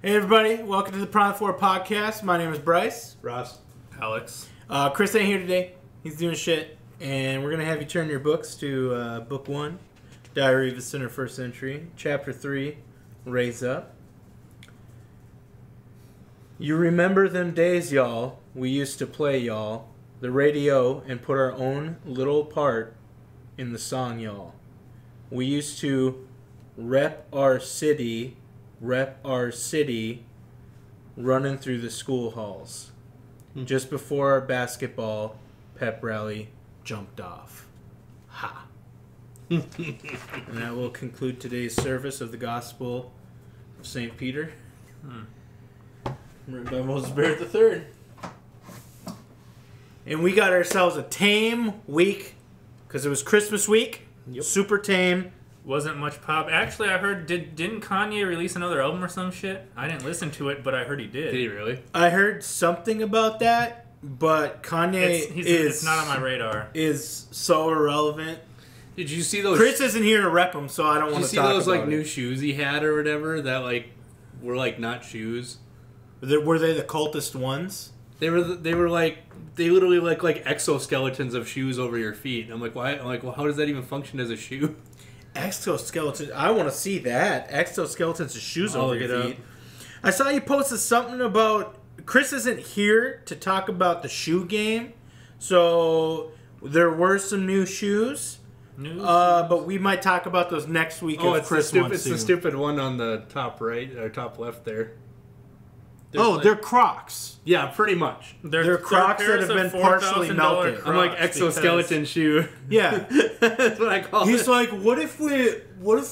Hey everybody, welcome to the Prime 4 podcast. My name is Bryce. Ross. Alex. Chris ain't here today. He's doing shit. And we're going to have you turn your books to Book 1, Diary of a Sinner First Century, Chapter 3, Raise Up. You remember them days, y'all. We used to play, y'all, the radio and put our own little part in the song, y'all. We used to rep our city, running through the school halls. Just before our basketball pep rally jumped off. Ha. And that will conclude today's service of the Gospel of St. Peter. Written by Moses Barrett III. And we got ourselves a tame week because it was Christmas week. Yep. Super tame. Wasn't much pop. Actually, I heard, didn't Kanye release another album or some shit? I didn't listen to it, but I heard he did. Did he really? I heard something about that, but Kanye it's not on my radar. Is so irrelevant. Did you see those? Chris isn't here to rep him, so I don't want to talk about it. Did you see those like new shoes he had or whatever that like were like not shoes? Were they the cultist ones? They literally like exoskeletons of shoes over your feet. And I'm like, why? I'm like, well, how does that even function as a shoe? Exoskeleton. I want to see that. Exoskeletons of shoes over look your it feet. up. I saw you posted something about... Chris isn't here to talk about the shoe game, so there were some new shoes. But we might talk about those next week. Oh, it's Chris it's the stupid one on the top right or top left there. They're Crocs. Yeah, pretty much. They're Crocs that have been partially melted. I'm like exoskeleton shoe. Yeah, that's what I call it. He's like, what if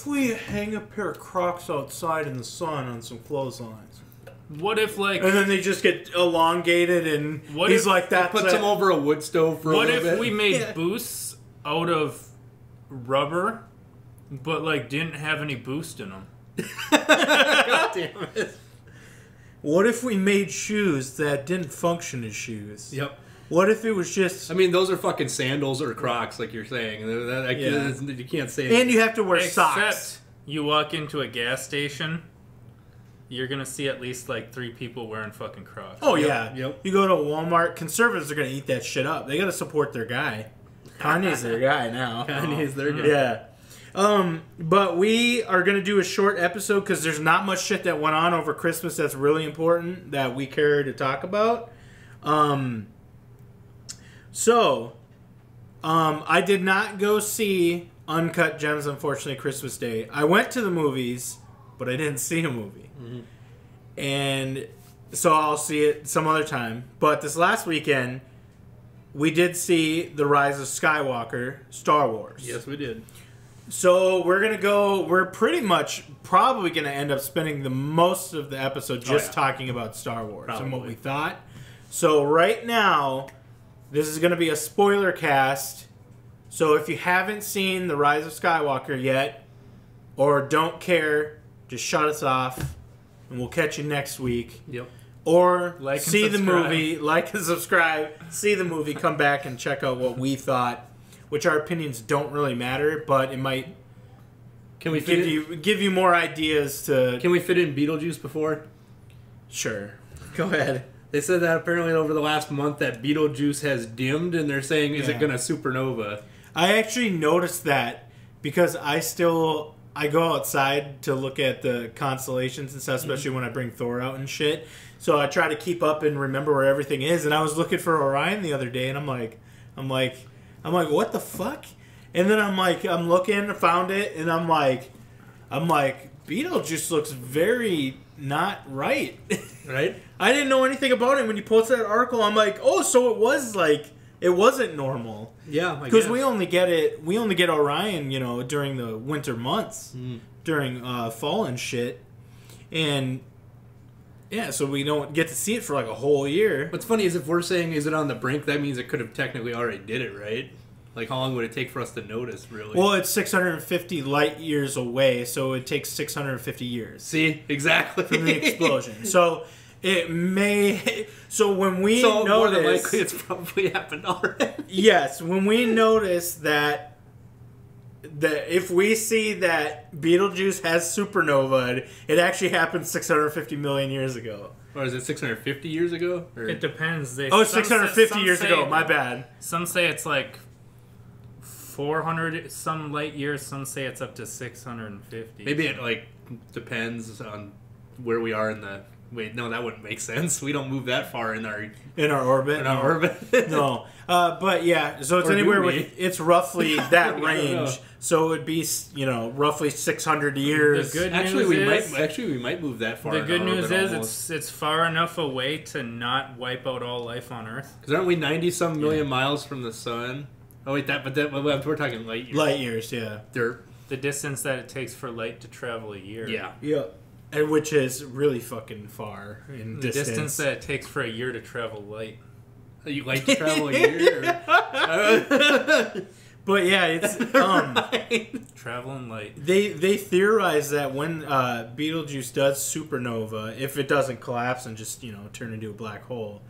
we hang a pair of Crocs outside in the sun on some clotheslines? What if like? And then they just get elongated, and he's like, that puts them over a wood stove for a little bit. What if we made boosts out of rubber, but like didn't have any boost in them? God damn it. What if we made shoes that didn't function as shoes? Yep. What if it was just... I mean, those are fucking sandals or Crocs, like you're saying. You can't say that. And you have to wear socks. Except you walk into a gas station, you're going to see at least like 3 people wearing fucking Crocs. Oh, yeah. Yep. You go to Walmart, conservatives are going to eat that shit up. They got to support their guy. Kanye's their guy now. Kanye's their guy. Yeah. But we are going to do a short episode because there's not much shit that went on over Christmas that's really important that we care to talk about. I did not go see Uncut Gems, unfortunately, Christmas Day. I went to the movies, but I didn't see a movie. Mm-hmm. And so I'll see it some other time. But this last weekend, we did see The Rise of Skywalker, Star Wars. Yes, we did. So we're pretty much probably going to end up spending the most of the episode just talking about Star Wars and what we thought. So right now, this is going to be a spoiler cast. So if you haven't seen The Rise of Skywalker yet, or don't care, just shut us off, and we'll catch you next week. Yep. Or like see the movie, like and subscribe, see the movie, come back and check out what we thought. Which our opinions don't really matter, but it might give you more ideas to... Can we fit in Betelgeuse before? Sure. Go ahead. They said that apparently over the last month that Betelgeuse has dimmed, and they're saying, is it going to supernova? I actually noticed that because I go outside to look at the constellations and stuff, especially when I bring Thor out and shit. So I try to keep up and remember where everything is, and I was looking for Orion the other day, and I'm like, what the fuck? And then I'm looking, found it, and I'm like, Beetlejuice looks very not right. Right? I didn't know anything about it. When you posted that article, I'm like, oh, so it wasn't normal. Yeah, because we only get Orion, during the winter months, during fall and shit, and. Yeah, so we don't get to see it for like a whole year. What's funny is if we're saying is it on the brink, that means it could have technically already did it, right? Like how long would it take for us to notice, really? Well, it's 650 light years away, so it takes 650 years. See? Exactly. From the explosion. So it may... So when we notice... more than likely it's probably happened already. Yes, when we notice that if we see that Betelgeuse has supernova, it actually happened 650 million years ago. Or is it 650 years ago? Or? It depends. 650 years ago. My bad. Some say it's like 400 some light years. Some say it's up to 650. Maybe it like depends on where we are in the. Wait, no, that wouldn't make sense. We don't move that far in our orbit. No, but yeah. So it's anywhere with it's roughly that range. So it would be roughly 600 years. The good news we might move that far. The good news is it's far enough away to not wipe out all life on Earth. Because aren't we 90-some million miles from the sun? Oh wait, we're talking light years. Light years, yeah. The distance that it takes for light to travel a year. Yeah. Yeah. And which is really fucking far in the distance that it takes for a year to travel light. You like to travel a year? But yeah, it's traveling light. They theorize that when Betelgeuse does supernova, if it doesn't collapse and just turn into a black hole,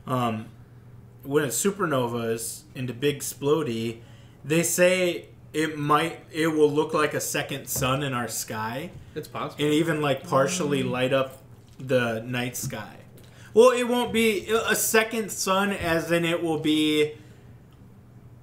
when it supernovas into big splody, they say it will look like a second sun in our sky. It's possible. And even like partially light up the night sky. Well, it won't be a second sun, as in it will be.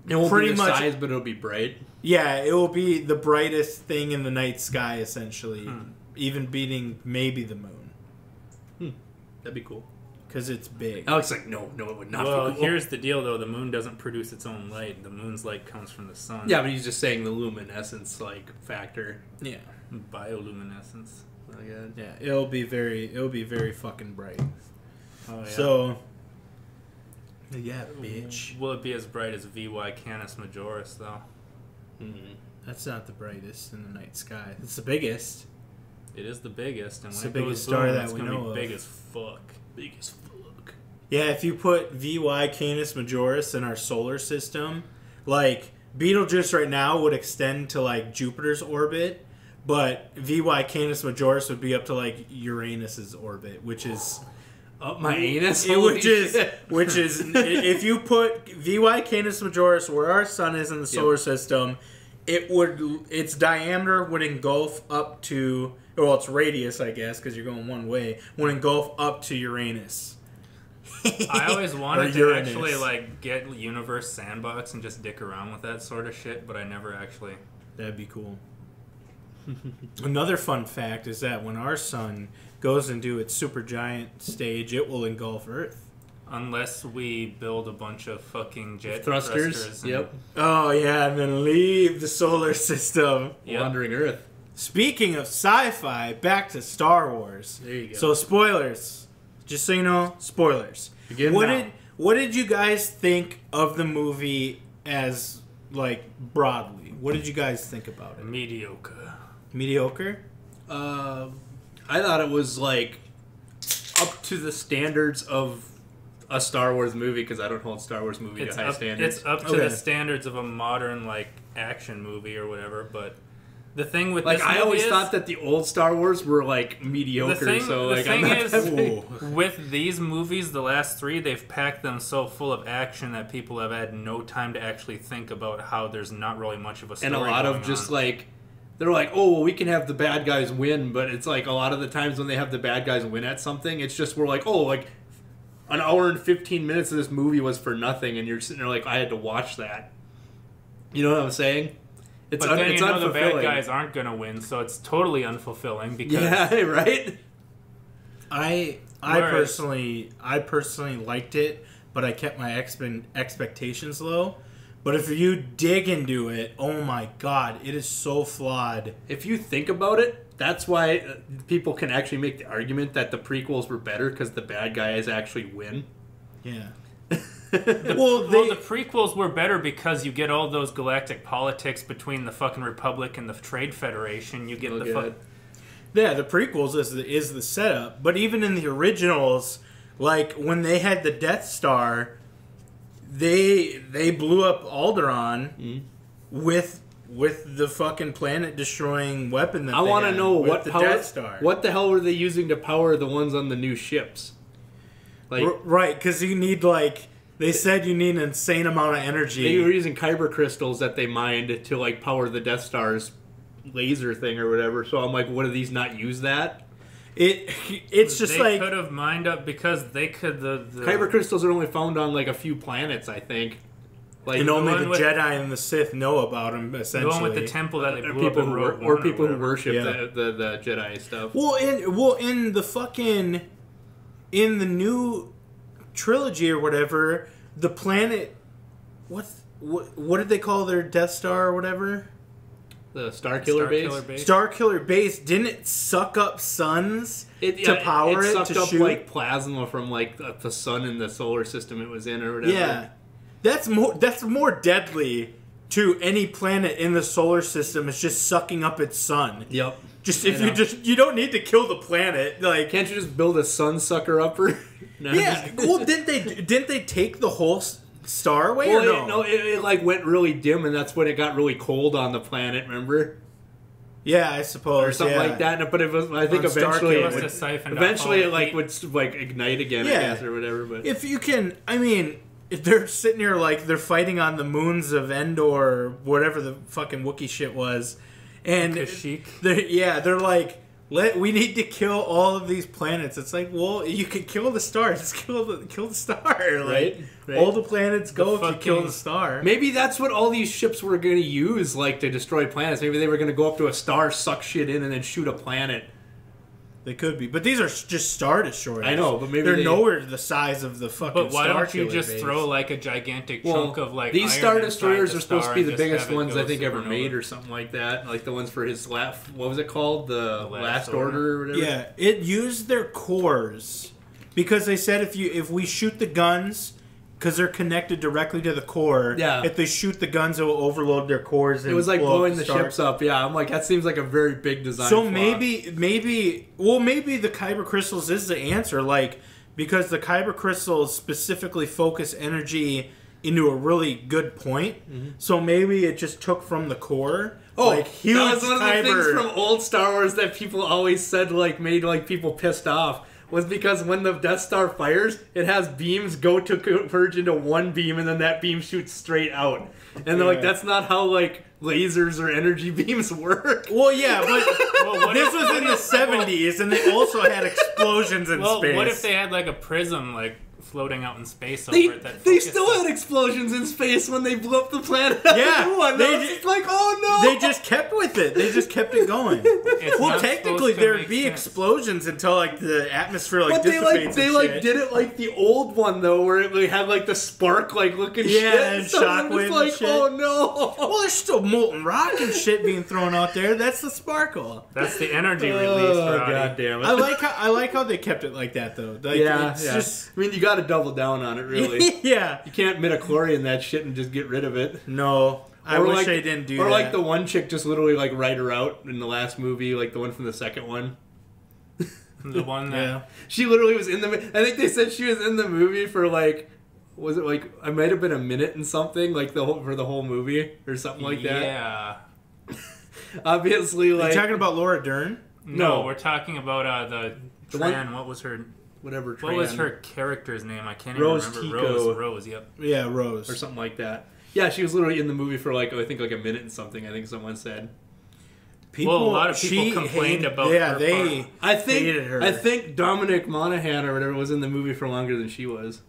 It won't pretty be the much size, but it'll be bright. Yeah, it will be the brightest thing in the night sky, essentially, even beating maybe the moon. That'd be cool. Because it's big. Alex like, no, it would not. Well, be cool. here's the deal, though: the moon doesn't produce its own light. The moon's light comes from the sun. Yeah, but he's just saying the luminescence factor. Yeah, bioluminescence. Oh, God. Yeah, it'll be very fucking bright. Oh, yeah. So, yeah, bitch. Will it be as bright as VY Canis Majoris, though? That's not the brightest in the night sky. It's the biggest. It is the biggest, and it's when the it biggest goes star boom, that it's we gonna know be of. big as fuck. Big as fuck. Yeah, if you put VY Canis Majoris in our solar system, like Betelgeuse right now would extend to like Jupiter's orbit, but VY Canis Majoris would be up to like Uranus's orbit, which is up my anus. Which is if you put VY Canis Majoris where our sun is in the solar system, its diameter would engulf up to, well, its radius, I guess, because you're going one way, would engulf up to Uranus. I always wanted to actually like get Universe Sandbox and just dick around with that sort of shit, but I never actually. That'd be cool. Another fun fact is that when our sun goes into its supergiant stage, it will engulf Earth. Unless we build a bunch of fucking jet thrusters. Yep. Oh, yeah, and then leave the solar system. Wandering Earth. Speaking of sci-fi, back to Star Wars. There you go. So, spoilers. Just so you know, spoilers. What did you guys think of the movie as, like, broadly? What did you guys think about it? Mediocre? I thought it was, like, up to the standards of a Star Wars movie, because I don't hold Star Wars movie to high standards. It's up to the standards of a modern, like, action movie or whatever, but the thing with this movie I always thought that the old Star Wars were, like, mediocre, the thing is, with these movies, the last three, they've packed them so full of action that people have had no time to actually think about how there's not really much of a story and a lot of just, like, they're like, oh, well, we can have the bad guys win, but it's like a lot of the times when they have the bad guys win at something, it's just we're like, oh, like, an hour and 15 minutes of this movie was for nothing, and you're sitting there like, I had to watch that. You know what I'm saying? But then you know the bad guys aren't going to win, so it's totally unfulfilling. Because yeah, right? I personally liked it, but I kept my expectations low. But if you dig into it, oh my god, it is so flawed. If you think about it, that's why people can actually make the argument that the prequels were better, because the bad guys actually win. Yeah. The prequels were better because you get all those galactic politics between the fucking Republic and the Trade Federation. You get Yeah, the prequels is the setup. But even in the originals, like when they had the Death Star, they blew up Alderaan with the fucking planet destroying weapon that I want to know what Death Star. What the hell were they using to power the ones on the new ships? Like right, because you need like They said you need an insane amount of energy. They were using kyber crystals that they mined to like power the Death Star's laser thing or whatever. So I'm like, what do these not use that? It's just they could have mined up because they could the kyber crystals are only found on like a few planets, I think. Like, and only the Jedi and the Sith know about them. Essentially, the one with the temple that they blew people up in Rogue or One people who worship whatever. the Jedi stuff. Well, in the fucking in the new trilogy or whatever, the planet, what did they call their Death Star or whatever? The Starkiller base. Starkiller base, didn't it suck up suns to power it sucked to up shoot? like plasma from like the sun in the solar system it was in or whatever. Yeah, that's more deadly to any planet in the solar system. It's just sucking up its sun. Yep. You don't need to kill the planet. Like, can't you just build a sun sucker upper? No, yeah. Well, didn't they take the whole star away? Well, or no? It like went really dim, and that's when it got really cold on the planet. Remember? Yeah, I suppose, or something like that. But it was, I think, On eventually, Starkiller, it like would like ignite again, I guess, or whatever. But if you can, I mean, if they're sitting here like they're fighting on the moons of Endor, or whatever the fucking Wookiee shit was, and they're like, we need to kill all of these planets. It's like, well, you can kill the star. Just kill the star. Like, right. All the planets go if you kill the star. Maybe that's what all these ships were going to use, like, to destroy planets. Maybe they were going to go up to a star, suck shit in, and then shoot a planet. They could be, but these are just Star Destroyers. I know, but maybe they're nowhere the size of the fucking. But why don't you Starkiller just base. throw like a gigantic chunk of like these iron Star inside Destroyers the are supposed to be star the and biggest just have it ones go I think ever supernova? made, or something like that. Like the ones for his what was it called? The Last Order or whatever. Yeah, it used their cores because they said if we shoot the guns, because they're connected directly to the core. Yeah. If they shoot the guns, it will overload their cores. And It was like blow blowing up the star. ships up. Yeah, I'm like, that seems like a very big design. So flaw. maybe the kyber crystals is the answer. Like, because the kyber crystals specifically focus energy into a really good point. Mm-hmm. So maybe it just took from the core. Oh, like huge that was one of the kyber. things from old Star Wars that people always said like made like people pissed off. Was because when the Death Star fires, it has beams go to converge into one beam, and then that beam shoots straight out. And they're like, that's not how like lasers or energy beams work. Well, yeah, but this was in the 70s, and they also had explosions in space. What if they had like a prism like floating out in space over They it? That they focused still on- had explosions in space when they blew up the planet. Yeah, it's like, oh no! They just kept with it. They just kept it going. It's Well, not technically, supposed to there'd make be sense. explosions until like the atmosphere like But they dissipates. they and like shit. did it like the old one though, where it had like the spark like looking shit. and So I'm shockwave just like, and shit. oh no! Well, there's still molten rock and shit being thrown out there. That's the sparkle. That's the energy release, Oh Roddy. god damn it! I like how they kept it like that though. Like, yeah, it's yeah. just I mean, you got to double down on it, really. yeah. You can't midichlorian that shit and just get rid of it. No, I Or wish like- they didn't do Or that. like the one chick just literally like write her out in the last movie, like the one from the second one. The one that yeah. She literally was in the. I think they said she was in the movie for like, was it like it might have been a minute and something, like for the whole movie or something like that. Yeah. Are Obviously, you like talking about Laura Dern? No, No. we're talking about the The one- Tran. What was her? whatever. What was Tran her character's name? I can't Rose even remember. Tico. Rose. Yep. Yeah, Rose. or something like that. Yeah, she was literally in the movie for like I think like a minute and something. I think someone said. Well, a lot of people she complained about Yeah, her they. part. I think Hated her. I think Dominic Monaghan or whatever was in the movie for longer than she was.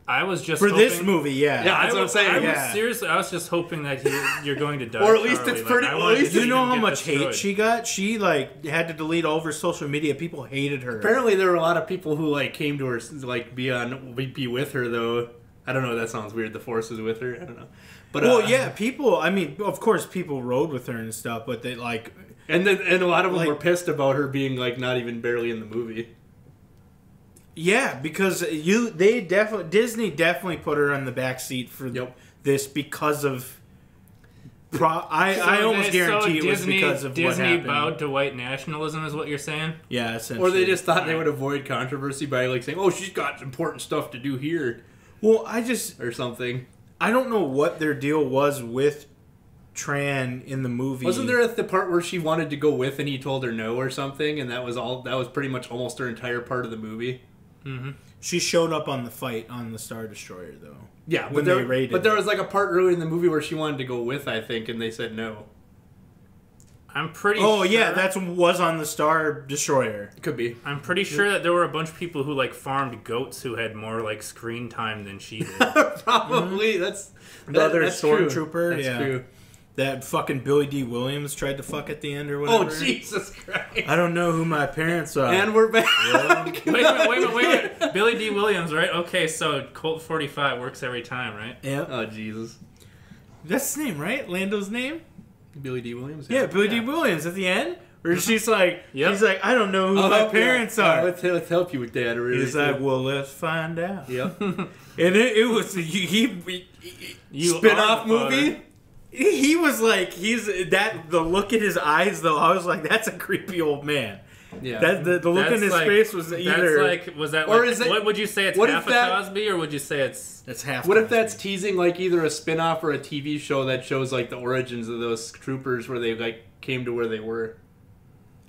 I was just For hoping, this movie, yeah. Yeah, that's what I'm saying. I Yeah. was seriously. I was just hoping that you're going to die. Or at least Charlie. it's pretty- I at wanted least to You know even how get much hate destroyed. she got? She like had to delete all of her social media. People hated her. Apparently, there were a lot of people who like came to her like be with her though. I don't know. That sounds weird. The Force is with her. I don't know. But Well, yeah, people. I mean, of course, people rode with her and stuff, but they like. and a lot of them like- were pissed about her being like not even barely in the movie. Yeah, because Disney definitely put her in the back seat for Yep. this because of. I almost guarantee it was because of what Disney happened. bowed to white nationalism, is what you're saying? Yeah, essentially. Or they just thought they would avoid controversy by like saying, "Oh, she's got important stuff to do here" Well, or something. I don't know what their deal was with Tran in the movie. Wasn't there the part where she wanted to go with and he told her no or something, and that was all? That was pretty much almost her entire part of the movie. Mm-hmm. She showed up on the fight on the Star Destroyer, though. Yeah, when they raided. But there was like a part early in the movie where she wanted to go with, I think, and they said no. I'm pretty sure... Oh, yeah, that was on the Star Destroyer. Could be. I'm pretty sure that there were a bunch of people who, like, farmed goats who had more, like, screen time than she did. Probably. Mm-hmm. That's other that's stormtrooper. True. That's yeah. true. That fucking Billy D. Williams tried to fuck at the end or whatever. Oh, Jesus Christ. I don't know who my parents are. And we're back. wait a minute. Billy D. Williams, right? Okay, so Colt 45 works every time, right? Yeah. Oh, Jesus. That's his name, right? Lando's name? Billy D. Williams? Yeah, Billy D. Williams at the end. Where she's like, Yep. she's like, I don't know who my parents are. Let's help you with that. Really. He's like, well, let's find out. Yep. And it was Spin-off movie? He was like, the look in his eyes though, I was like, that's a creepy old man. Yeah. That the look in his face was either. Was that or like, is it, what would you say? It's what half if that, a Cosby, or would you say it's half? What if Cosby. that's teasing like either a spin-off or a TV show that shows like the origins of those troopers where they like came to where they were?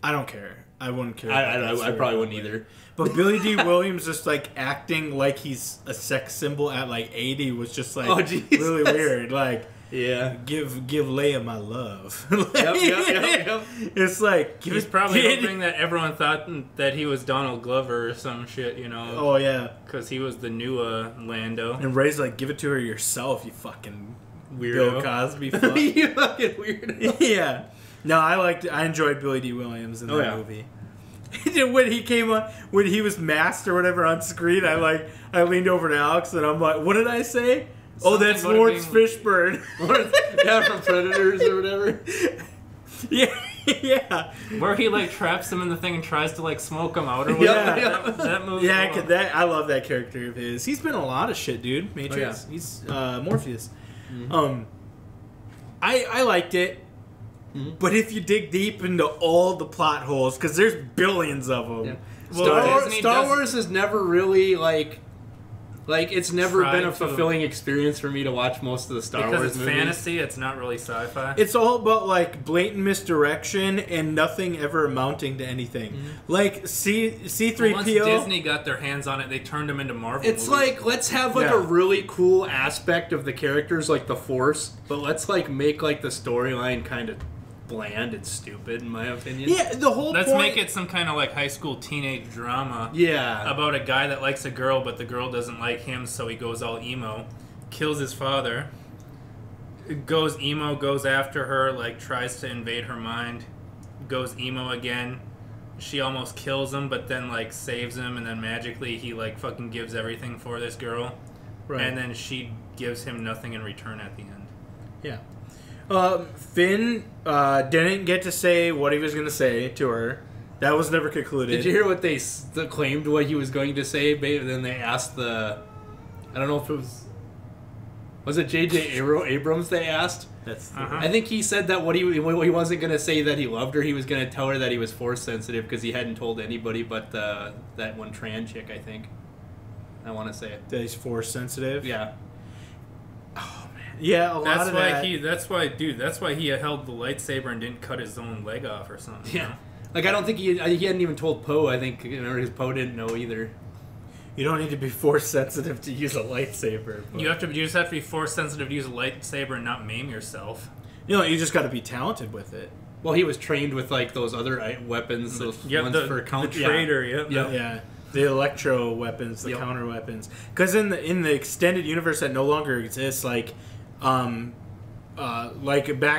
I don't care. I wouldn't care. I probably wouldn't either. But Billy D. Williams just like acting like he's a sex symbol at like 80 was just like really weird. Like, yeah, give Leia my love. Yep. It's like he's probably hoping that everyone thought that he was Donald Glover or some shit, you know? Oh yeah, because he was the new Lando. And Ray's like, give it to her yourself, you fucking weirdo. Bill Cosby. Fuck. You fucking weirdo. Yeah. No, I enjoyed Billy D. Williams in that movie. When he came on, when he was masked or whatever on screen, I leaned over to Alex and I'm like, what did I say? Oh, that's Lawrence Fishburne. Yeah, from Predators or whatever. Yeah. Where he like traps him in the thing and tries to like smoke him out or whatever. Yeah. That movie. Yeah, I love that character of his. He's been in a lot of shit, dude. Matrix. Oh, yeah. He's Morpheus. Mm-hmm. I liked it. Mm-hmm. But if you dig deep into all the plot holes, because there's billions of them. Yeah. Star Wars has never really like it's never been a fulfilling experience for me to watch most of the Star Wars movies. Because it's fantasy, it's not really sci-fi. It's all about like blatant misdirection and nothing ever amounting to anything. Mm-hmm. Like C-3PO. Once Disney got their hands on it, they turned them into Marvel It's movies. like, let's have like a really cool aspect of the characters, like the Force, but let's like make like the storyline kind of bland and stupid, in my opinion. Yeah, the whole Let's point... make it some kind of like high school teenage drama. Yeah. About a guy that likes a girl, but the girl doesn't like him, so he goes all emo, kills his father, goes emo, goes after her, like tries to invade her mind, goes emo again. She almost kills him, but then like saves him, and then magically he like fucking gives everything for this girl. Right. And then she gives him nothing in return at the end. Yeah. Finn didn't get to say what he was going to say to her. That was never concluded. Did you hear what they claimed what he was going to say? Then they asked I don't know if it was it J.J. Abrams they asked? That's I think he said that what he wasn't going to say that he loved her. He was going to tell her that he was Force sensitive because he hadn't told anybody but that one trans chick, I think. I want to say it. That he's Force sensitive? Yeah. Yeah, that's why he held the lightsaber and didn't cut his own leg off or something. Yeah, like I don't think he hadn't even told Poe. I think his Poe didn't know either. You don't need to be Force sensitive to use a lightsaber. You just have to be Force sensitive to use a lightsaber and not maim yourself. You just got to be talented with it. Well, he was trained with like those other weapons, those ones for counter. The traitor, yeah. The electro weapons, the counter weapons. Because in the extended universe that no longer exists, like back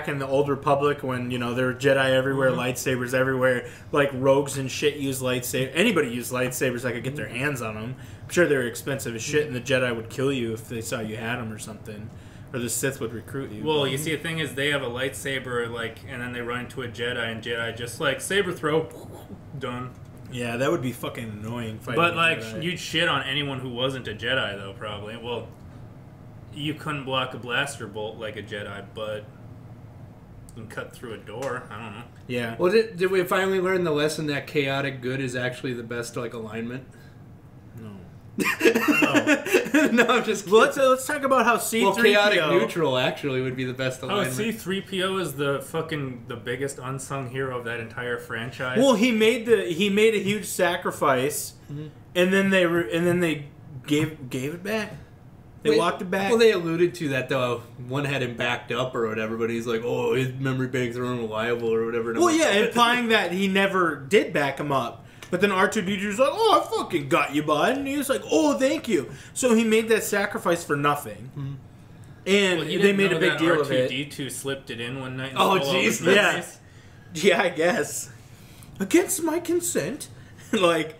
in the Old Republic when there were Jedi everywhere, lightsabers everywhere, like rogues and shit use lightsabers. Anybody used lightsabers that could get their hands on them. I'm sure they were expensive as shit, and the Jedi would kill you if they saw you had them or something, or the Sith would recruit you. Well, you see, the thing is, they have a lightsaber, and then they run into a Jedi, and Jedi just saber throw, done. Yeah, that would be fucking annoying. But you'd shit on anyone who wasn't a Jedi, though, probably. Well. You couldn't block a blaster bolt like a Jedi, but you can cut through a door. I don't know. Yeah. Well, did we finally learn the lesson that chaotic good is actually the best alignment? No. No, I'm just kidding. Let's talk about how C3PO... Well, chaotic neutral actually would be the best Oh, alignment. C-3PO is the biggest unsung hero of that entire franchise. Well, he made a huge sacrifice, and then they gave it back. They walked it back. Well, they alluded to that though. One had him backed up or whatever, but he's like, "Oh, his memory banks are unreliable" or whatever. Well, yeah, implying that he never did back him up. But then R2-D2 was like, "Oh, I fucking got you, bud," and he was like, "Oh, thank you." So he made that sacrifice for nothing, and they made a big deal of it. R2-D2 slipped it in one night. And Oh, stole all his Jesus. memories. Yeah, I guess against my consent, like,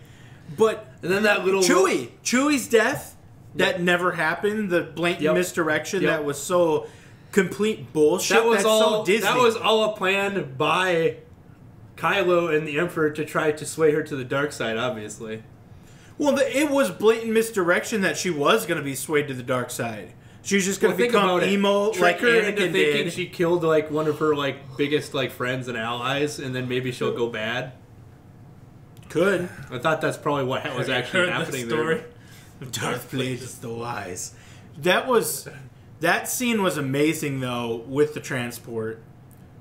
but and then that little Chewie's death. That never happened. The blatant misdirection that was so complete bullshit. That was That's all. so Disney. That was all a plan by Kylo and the Emperor to try to sway her to the dark side. Obviously. Well, it was blatant misdirection that she was going to be swayed to the dark side. She was just going to become emo, like Trick her into Anakin thinking did. she killed like one of her like biggest like friends and allies, and then maybe she'll go bad. Could. I thought that's probably what was actually happening there. Darth Plagueis the Wise. That scene was amazing though with the transport,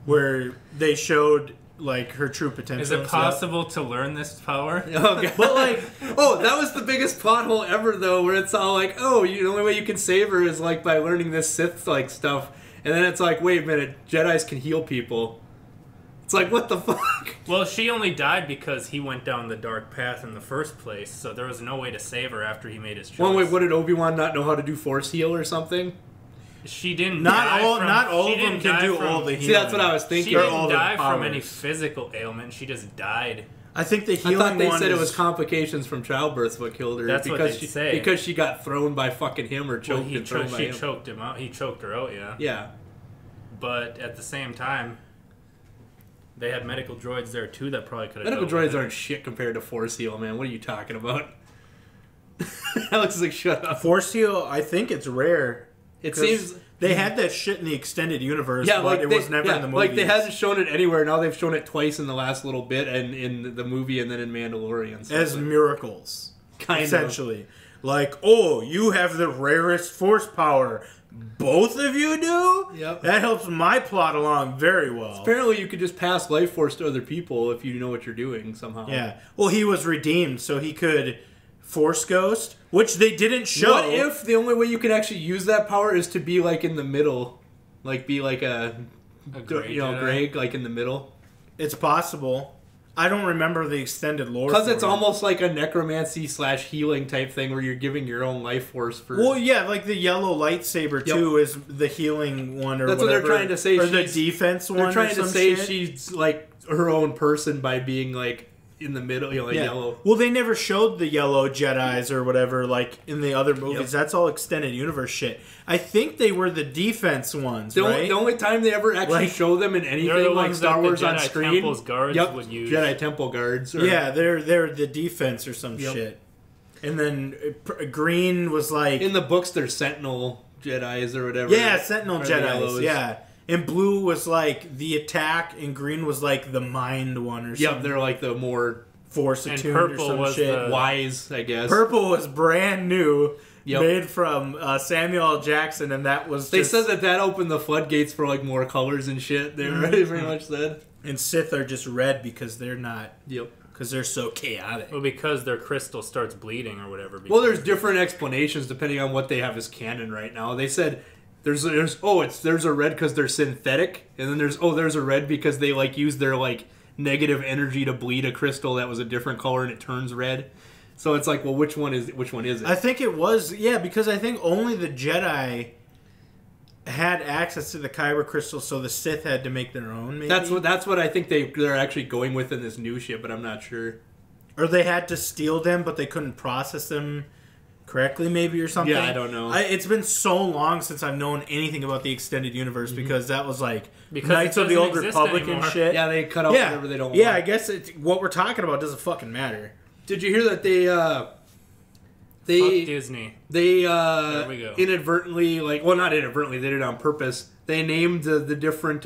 where they showed like her true potential. Is it possible to learn this power? Oh, God. But like, that was the biggest plot hole ever though, where it's all like, the only way you can save her is like by learning this Sith like stuff, and then it's like, wait a minute, Jedis can heal people. It's like, what the fuck? Well, she only died because he went down the dark path in the first place, so there was no way to save her after he made his choice. Well, wait, what did Obi-Wan not know how to do Force heal or something? She didn't. Not all of them can do all the healing. See, that's what I was thinking. She didn't die from any physical ailment. She just died. I think the healing. I thought they one said is... it was complications from childbirth what killed her. That's because what they say. Because she got thrown by fucking him or choked Well, and thrown by him. She choked him out. He choked her out. Yeah. Yeah. But at the same time, they had medical droids there too that probably could have. Medical droids aren't shit compared to Force heal, man. What are you talking about? Alex is like, shut up. Force heal. I think it's rare. It seems they had that shit in the extended universe, yeah, but like it was never in the movies. Like they hadn't shown it anywhere. Now they've shown it twice in the last little bit, and in the movie, and then in Mandalorian. As miracles, kind essentially. Like, oh, you have the rarest Force power. Both of you do? Yep. That helps my plot along very well. Apparently, you could just pass life force to other people if you know what you're doing somehow. Yeah. Well, he was redeemed, so he could Force Ghost, which they didn't show. What if the only way you can actually use that power is to be like in the middle, like be like a gray Greg, like in the middle? It's possible. I don't remember the extended lore. Because it's for it. almost like a necromancy / healing type thing where you're giving your own life force for. Well, yeah, like the yellow lightsaber too is the healing one, or that's whatever. what they're trying to say. Or the defense one. They're trying or to some say shit. she's like her own person by being like in the middle, like yellow. Well, they never showed the yellow Jedis or whatever like in the other movies. That's all extended universe shit. I think they were the defense ones, right? The only time they ever actually show them in anything like Star Wars on screen. Temple's guards would use. Jedi Temple guards. Yeah, they're the defense or some shit. And then green was like in the books they're Sentinel Jedis or whatever. Yeah, Sentinel Jedis. Yeah. And blue was like the attack, and green was like the mind one or something. Yep, they're like the more Force attuned or some was shit. Wise, I guess. Purple was brand new, made from Samuel L. Jackson, and that was. They said that opened the floodgates for like more colors and shit. They pretty much said. And Sith are just red because they're not. Yep. Because they're so chaotic. Well, because their crystal starts bleeding or whatever. Well, there's different explanations depending on what they have as canon right now. They said. There's a red because they're synthetic, and then there's a red because they like use their like negative energy to bleed a crystal that was a different color and it turns red. So it's like, well, which one is it? I think it was because I think only the Jedi had access to the Kyber crystal, so the Sith had to make their own. Maybe that's what I think they're actually going with in this new shit, but I'm not sure. Or they had to steal them, but they couldn't process them correctly, maybe, or something. Yeah, I don't know. It's been so long since I've known anything about the extended universe because that was like Knights it of the Old doesn't Republic exist and anymore. shit. Yeah, they cut out whatever they don't want. Yeah, I guess what we're talking about doesn't fucking matter. Did you hear that they Fuck Disney. They There we go. inadvertently, not inadvertently, they did it on purpose. They named the different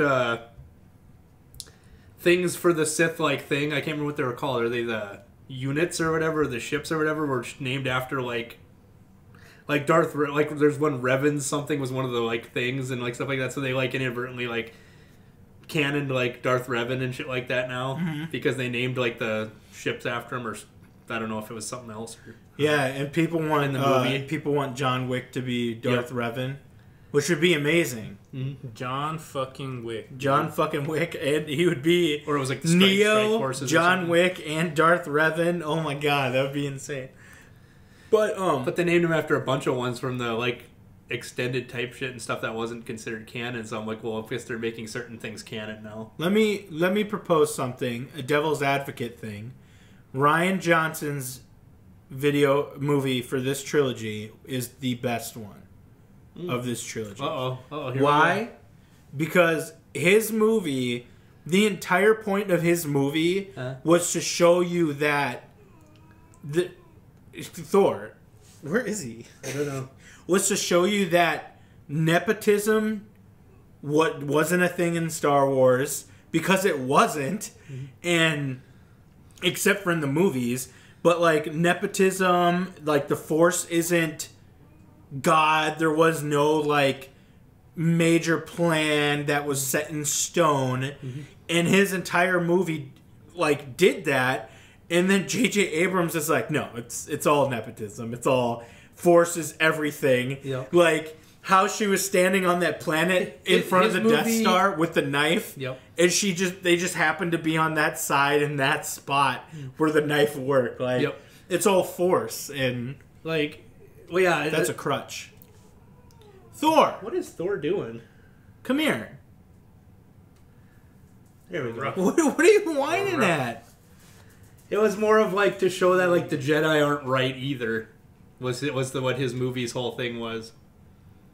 things for the Sith thing. I can't remember what they were called. Are they the units or whatever, the ships or whatever, were named after like like there's one Revan something was one of the like things and like stuff like that. So they like inadvertently like canoned like Darth Revan and shit like that now because they named like the ships after him, or I don't know if it was something else. Yeah, and people want in the movie. People want John Wick to be Darth Revan, which would be amazing. John fucking Wick. John fucking Wick, and he would be Or it was like the Neo, Forces John Wick, and Darth Revan. Oh my god, that would be insane. But they named him after a bunch of ones from the like extended type shit and stuff that wasn't considered canon. So I'm like, well, I guess they're making certain things canon now. let me propose something, a devil's advocate thing. Ryan Johnson's movie for this trilogy is the best one of this trilogy. Why? Because his movie, the entire point of his movie was to show you that Thor, where is he? I don't know. Was to show you that nepotism wasn't a thing in Star Wars, because it wasn't, and except for in the movies, but like nepotism, like the Force isn't God. There was no like major plan that was set in stone, and his entire movie like did that. And then J.J. Abrams is like, no, it's all nepotism. It's all Force is everything. Yep. Like how she was standing on that planet in front of the Death Star with the knife. Yep. And they just happened to be on that side in that spot where the knife worked. Like it's all Force, and like, well, yeah, that's a crutch. Thor, what is Thor doing? come here. There we go. What are you whining at? It was more of like to show that like the Jedi aren't right either. What his movie's whole thing was.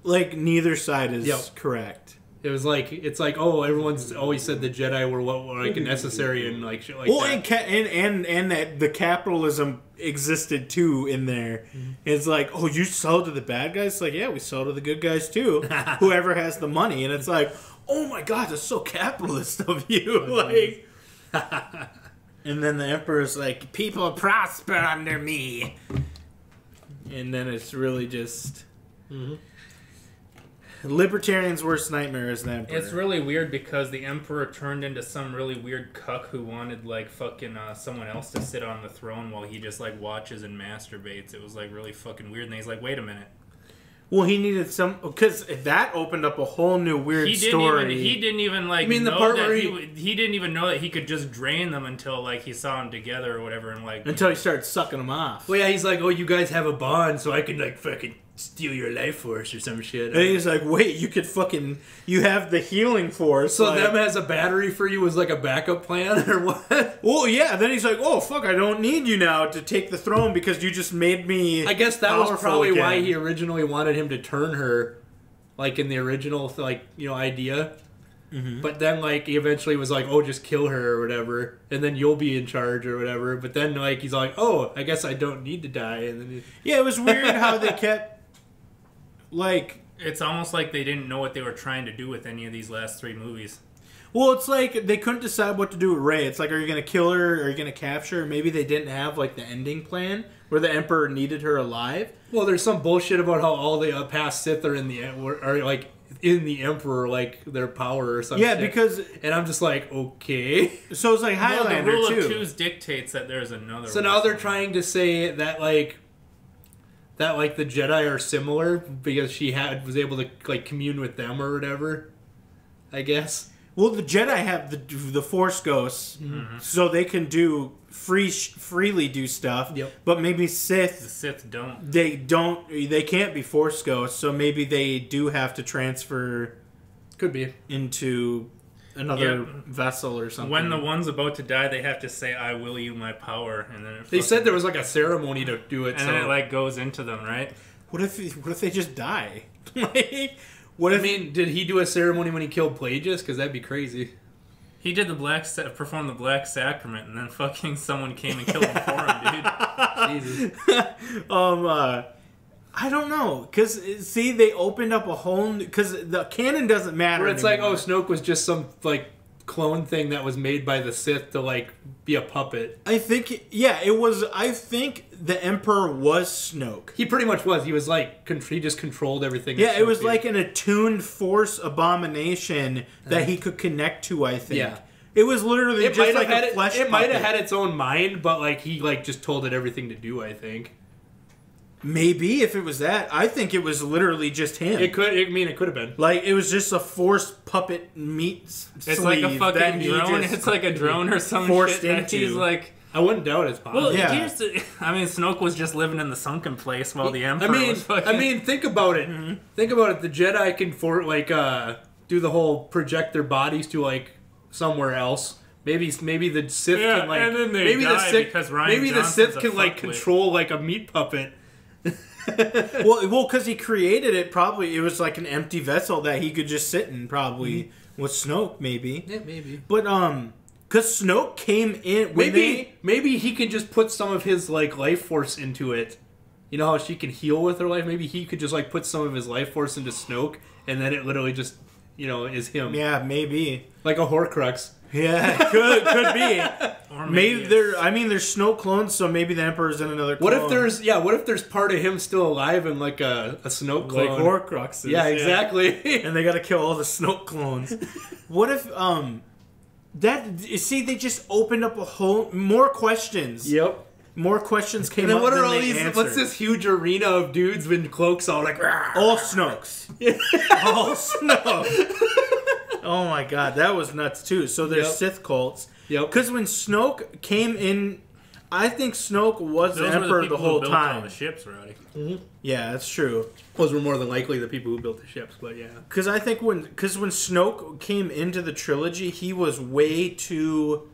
Like neither side is correct. It was like oh, everyone's always said the Jedi were what were like necessary and like shit like that. And that the capitalism existed too in there. It's like, oh, you sell to the bad guys? It's like, yeah, we sell to the good guys too. Whoever has the money, and it's like, oh my god, that's so capitalist of you. Like, and then the Emperor's like, people prosper under me, and then it's really just. Libertarian's worst nightmare is the Emperor. It's really weird because the Emperor turned into some really weird cuck who wanted like fucking someone else to sit on the throne while he just like watches and masturbates. It was like really fucking weird, and he's like, wait a minute. Well, he needed some, because that opened up a whole new weird story. He didn't even like. I mean, the know part that where he didn't even know that he could just drain them until like he saw them together or whatever, and like until he started sucking them off. Well, yeah, he's like, oh, you guys have a bond, so I can like fucking steal your life force or some shit. And he's like, wait, you have the healing force. So like, them as a battery for you was like a backup plan or what? Well, yeah. Then he's like, oh fuck, I don't need you now to take the throne because you just made me. I guess that was probably again. why he originally wanted him to turn her, like in the original like idea. But then like he eventually was like, oh, just kill her or whatever, and then you'll be in charge or whatever. But then like he's like, oh, I guess I don't need to die. And then it was weird how they kept. Like, it's almost like they didn't know what they were trying to do with any of these last 3 movies. Well, it's like they couldn't decide what to do with Rey. It's like, are you going to kill her? Are you going to capture her? Maybe they didn't have like the ending plan where the Emperor needed her alive. Well, there's some bullshit about how all the past Sith are in the Emperor, like their power or something. Yeah, because and I'm just like, okay. So it's like Highlander the rule too. of twos dictates that there's another. So now they're trying to say that like the Jedi are similar because she was able to like commune with them or whatever, I guess. Well, the Jedi have the Force ghosts, so they can freely do stuff. Yep. The But maybe Sith don't. They can't be Force ghosts, so maybe they do have to transfer. Could be into another vessel or something. When the one's about to die, they have to say, "I will you my power," and then they said there was like a ceremony to do it, and then it like goes into them, right? What if they just die? Like, did he do a ceremony when he killed Plagueis? Because that'd be crazy. He did performed the Black Sacrament, and then fucking someone came and killed him for him, dude. Jesus. I don't know, because they opened up a whole because the canon doesn't matter. Where it's anymore. like, oh, Snoke was just some like clone thing that was made by the Sith to like be a puppet. I think it was. I think the Emperor was Snoke. He pretty much was. He was like he just controlled everything. Yeah, it was like an attuned Force abomination that he could connect to. I think. Yeah. It was literally just like a flesh. It might have had its own mind, but like he like just told it everything to do. I think. Maybe if it was that, I think it was literally just him. It could. I mean, it could have been. Like it was just a Force puppet meat. It's like a fucking drone. It's like a drone or some shit that he's like. I wouldn't doubt it's possible. Well, I mean, Snoke was just living in the sunken place while the Emperor was fucking... I mean, think about it. Mm-hmm. Think about it. The Jedi can do the whole project their bodies to like somewhere else. Maybe the Sith can like. And then the Sith can like control like a meat puppet. well, because he created it. Probably it was like an empty vessel that he could just sit in. Probably with Snoke, maybe. Yeah, maybe. But because Snoke came in. Maybe he can just put some of his like life force into it. You know how she can heal with her life? Maybe he could just like put some of his life force into Snoke, and then it literally just is him. Yeah, maybe like a Horcrux. Yeah, could be. Or maybe there's Snoke clones, so maybe the Emperor's in another clone. What if there's part of him still alive in like a Snoke clone? Like Horcruxes. Yeah, exactly. And they gotta kill all the Snoke clones. What if they just opened up more questions. Yep. More questions came and then up what than are all they these? answered. What's this huge arena of dudes with cloaks all like? All Snokes. All Snoke. Oh my god, that was nuts too. So there's Sith cults. Yep. Because when Snoke came in, I think Snoke was the Emperor the whole time. All the ships, Rowdy. Mm-hmm. Yeah, that's true. Those were more than likely the people who built the ships, but yeah. Because I think when Snoke came into the trilogy, he was way too.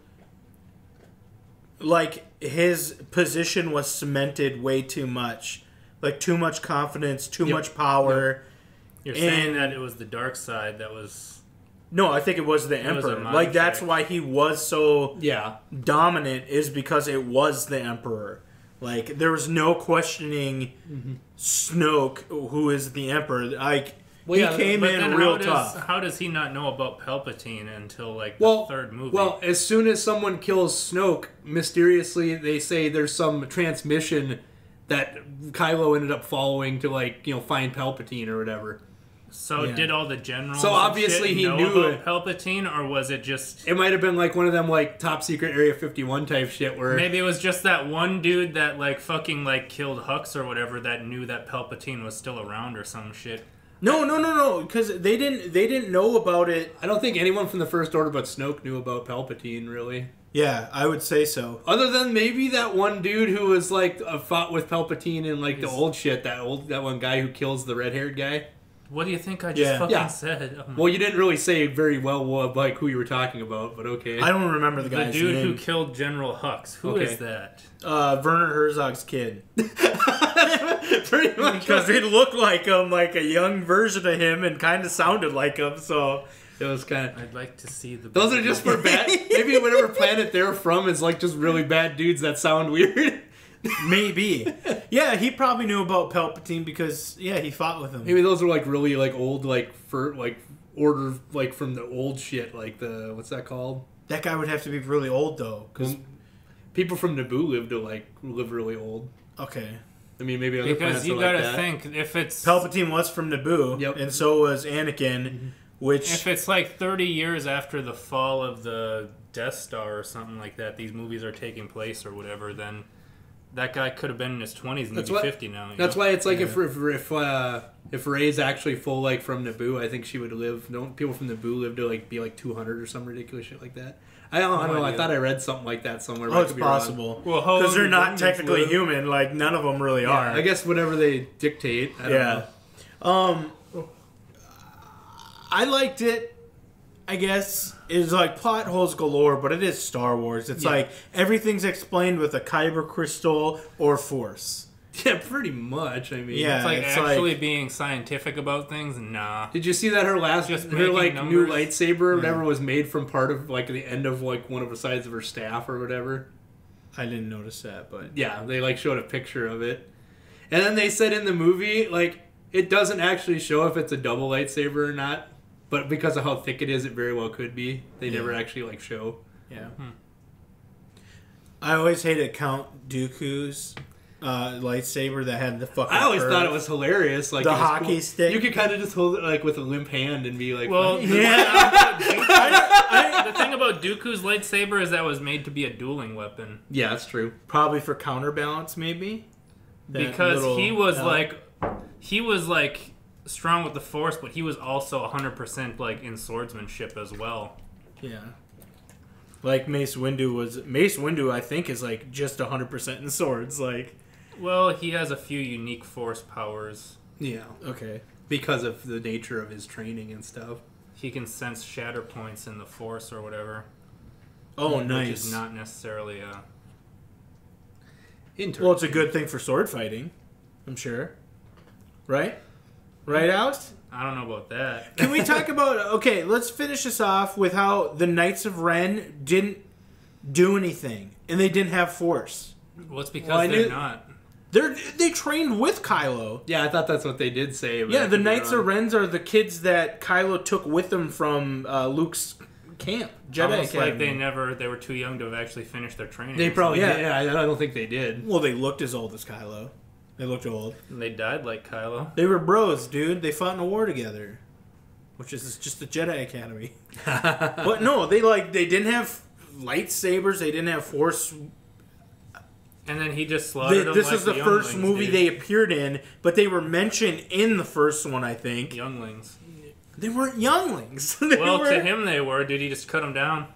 Like his position was cemented way too much, like too much confidence, too much power. You're saying that it was the dark side that was. No, I think it was the Emperor. Like that's why he was so dominant, is because it was the Emperor. Like there was no questioning Snoke, who is the Emperor. Like he came in real tough. How does he not know about Palpatine until like the third movie? Well, as soon as someone kills Snoke, mysteriously they say there's some transmission that Kylo ended up following to find Palpatine or whatever. So did all the generals? So obviously he know knew about Palpatine, or was it just? It might have been like one of them like top secret Area 51 type shit where maybe it was just that one dude that fucking killed Hux or whatever that knew that Palpatine was still around or some shit. No, because they didn't know about it. I don't think anyone from the First Order but Snoke knew about Palpatine really. Yeah, I would say so. Other than maybe that one dude who was fought with Palpatine in the old shit, that one guy who kills the red-haired guy. What do you think I just fucking said? Well, you didn't really say very well who you were talking about, but okay. I don't remember the guy's name. The dude who killed General Hux. Who is that? Werner Herzog's kid. Pretty much. Because it looked like him, like a young version of him, and kind of sounded like him, so... It was kind of... I'd like to see the... Those are just for bad... Maybe whatever planet they're from is just really bad dudes that sound weird. Maybe. Yeah, he probably knew about Palpatine because he fought with him. Maybe those are really old order from the old shit, the what's that called? That guy would have to be really old though, because people from Naboo live really old. Okay. I mean, maybe other planets because you gotta think if it's Palpatine was from Naboo, and so was Anakin, which if it's 30 years after the fall of the Death Star or something like that, these movies are taking place or whatever, then. That guy could have been in his 20s and he'd be 50 now. That's why it's if Rey's actually full from Naboo, I think she would live. People from Naboo live to be 200 or some ridiculous shit like that. I don't know. I thought I read something like that somewhere. Oh, it's possible. Well, because they're not technically human. None of them really are. I guess whatever they dictate. I don't know. I liked it. I guess it's plot holes galore, but it is Star Wars. It's everything's explained with a kyber crystal or force. Yeah, pretty much. I mean, yeah, it's actually being scientific about things. Nah. Did you see that her new lightsaber or whatever was made from part of the end of one of the sides of her staff or whatever? I didn't notice that, but yeah, they showed a picture of it, and then they said in the movie it doesn't actually show if it's a double lightsaber or not. But because of how thick it is, it very well could be. They never actually like show. Yeah. I always hated Count Dooku's lightsaber that had the fucking. I always curve. thought it was hilarious. Like The it was hockey cool. stick. You could kind of just hold it like with a limp hand and be like, Well, fine. the thing about Dooku's lightsaber is that it was made to be a dueling weapon. yeah, that's true. Probably for counterbalance, maybe. That Because little- he was like strong with the Force, but he was also 100% like in swordsmanship as well. Yeah. Like Mace Windu was. Mace Windu, I think, is like just 100% in swords. Like. Well, he has a few unique Force powers. Yeah, Okay. because of the nature of his training and stuff. He can sense shatter points in the Force or whatever. Oh, Which nice. is not necessarily a... Interesting. Well, it's a good thing for sword fighting, I'm sure. Right? Right, Alex? I don't know about that. Can we talk about... Okay, let's finish this off with how the Knights of Ren didn't do anything. And they didn't have Force. Well, it's because Well, I they're knew- not. They trained with Kylo. Yeah, I thought that's what they did say. But Yeah, I the could be Knights wrong. of Ren are the kids that Kylo took with him from Luke's camp. Jedi Almost Academy. like they were too young to have actually finished their training. They probably Yeah. did. Yeah, I don't think they did. Well, they looked as old as Kylo. They looked old. And they died like Kylo. They were bros, dude. They fought in a war together, which is just the Jedi Academy. But no, they didn't have lightsabers. They didn't have Force. And then he just slaughtered them This like is the the first younglings, movie dude. they appeared in, but they were mentioned in the first one. I think Younglings. they weren't younglings. They Well, were- to him they were. Did he just cut them down?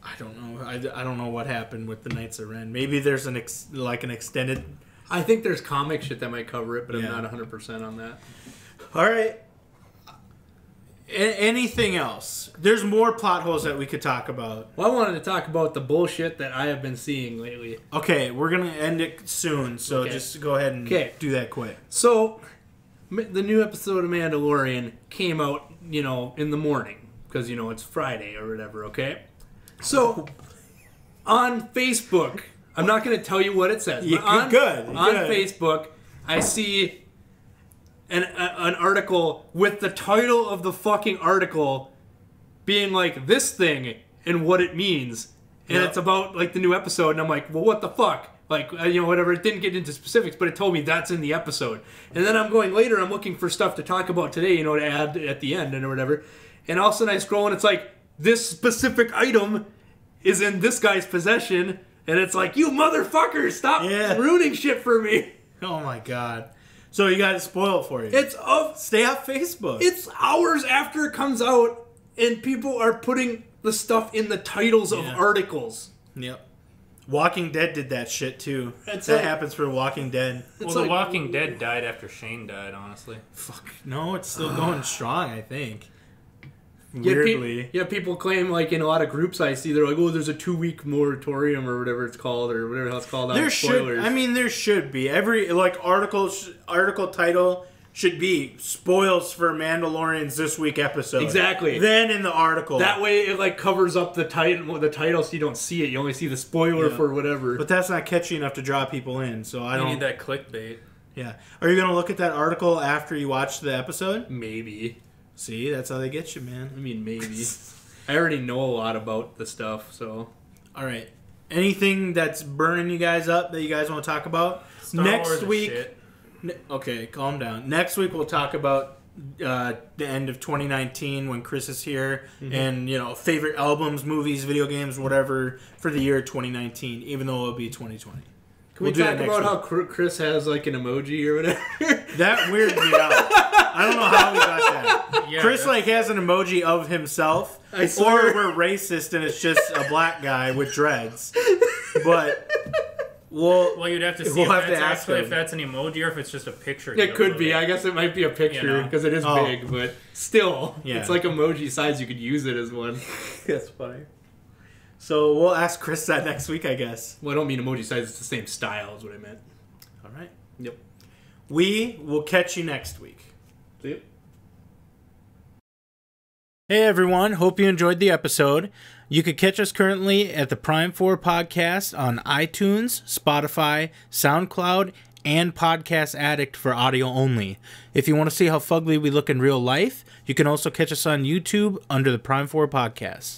I don't know. I don't know what happened with the Knights of Ren. Maybe there's an extended. I think there's comic shit that might cover it, but Yeah. I'm not 100% on that. All right. Anything else? There's more plot holes that we could talk about. Well, I wanted to talk about the bullshit that I have been seeing lately. Okay, we're gonna end it soon, so Okay. just go ahead and Okay. do that quick. So, the new episode of Mandalorian came out, in the morning. Because, it's Friday or whatever, okay? So, on Facebook, I'm not going to tell you what it says. Yeah, but on, good. On Facebook, I see an article with the title of the fucking article being like, this thing and what it means. And Yeah. it's about, like, the new episode. And I'm like, well, what the fuck? Like, whatever. It didn't get into specifics, but it told me that's in the episode. And then I'm going later, I'm looking for stuff to talk about today, to add at the end and whatever. And all of a sudden I scroll and it's like, this specific item is in this guy's possession. And it's like, you motherfuckers, stop ruining shit for me. Oh my god! So you got it spoiled for you. Stay off Facebook. It's hours after it comes out, and people are putting the stuff in the titles of articles. Yep. Walking Dead did that shit too. It's that like- happens for Walking Dead. Well, It's The like- Walking Dead died after Shane died, honestly. Fuck no, it's still going strong. I think. Yeah, Weirdly. people claim, like, in a lot of groups I see, they're like, oh, there's a 2-week moratorium or whatever it's called, or whatever the hell it's called. There on spoilers. should. I mean, there should be every article title should be spoils for Mandalorian's this week episode. Exactly. Then in the article. That way it, like, covers up the title so you don't see it. You only see the spoiler Yeah. for whatever. But that's not catchy enough to draw people in. So I You don't. need that clickbait. Yeah. Are you gonna look at that article after you watch the episode? Maybe. See, that's how they get you, I man. mean, maybe. I already know a lot about the stuff, so... All right. Anything that's burning you guys up that you guys want to talk about? Star Next Wars is week. shit. Okay, calm down. Next week we'll talk about the end of 2019 when Chris is here, and favorite albums, movies, video games, whatever for the year 2019. Even though it'll be 2020. Can we do that talk next about week. how Chris has, like, an emoji or whatever? That weirded me out. I don't know how we got that. Yeah, Chris that's- has an emoji of himself, I swear. or we're racist and it's just a black guy with dreads. But Well, you'd have to see We'll have if, to that's ask actually, him. if that's an emoji or if it's just a picture. It could be. I guess it might be a picture, because it is Oh. big, but still. Yeah. It's like emoji size. You could use it as one. That's funny. So we'll ask Chris that next week, I guess. Well, I don't mean emoji size. It's the same style is what I meant. All right. Yep. We will catch you next week. See you. Hey everyone, hope you enjoyed the episode. You could catch us currently at the Prime 4 podcast on iTunes, Spotify, SoundCloud, and Podcast Addict for audio only. If you want to see how fugly we look in real life, you can also catch us on YouTube under the Prime 4 Podcast.